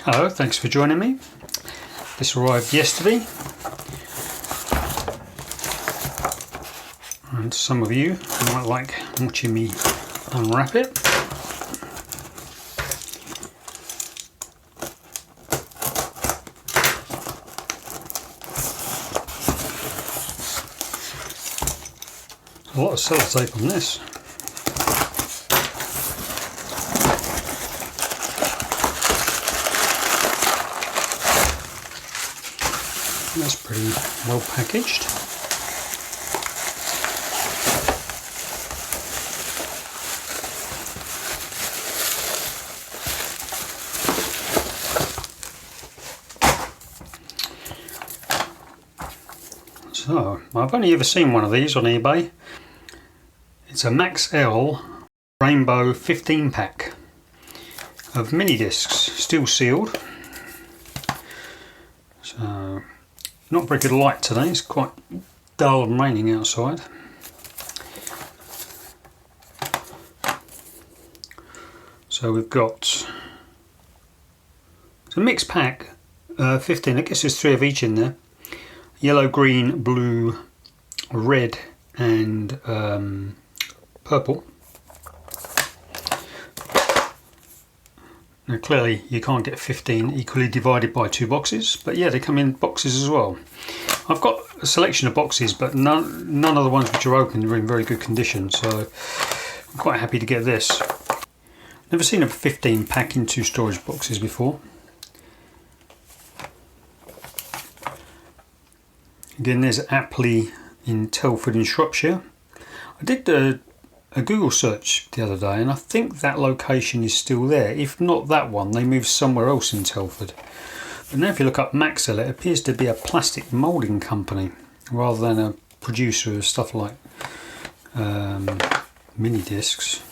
Hello, thanks for joining me. This arrived yesterday, and some of you might like watching me unwrap it. A lot of sellotape on this. That's pretty well packaged. So, I've only ever seen one of these on eBay. It's a Maxell Rainbow 15 pack of mini discs, still sealed. So, not very good light today, it's quite dull and raining outside. So we've got, it's a mixed pack, 15, I guess there's 3 of each in there. Yellow, green, blue, red and purple. Now clearly you can't get 15 equally divided by 2 boxes, but yeah, they come in boxes as well. I've got a selection of boxes, but none of the ones which are open are in very good condition, so I'm quite happy to get this. Never seen a 15 pack in 2 storage boxes before. Again, there's Apley in Telford in Shropshire. I did a Google search the other day and I think that location is still there. If not that one, they moved somewhere else in Telford. But now if you look up Maxell, it appears to be a plastic moulding company rather than a producer of stuff like mini discs.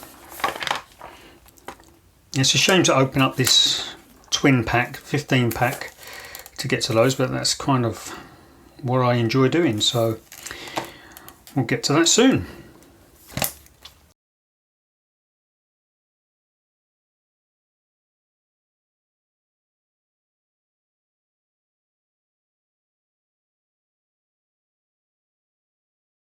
It's a shame to open up this twin pack, 15 pack, to get to those, but that's kind of what I enjoy doing, so we'll get to that soon.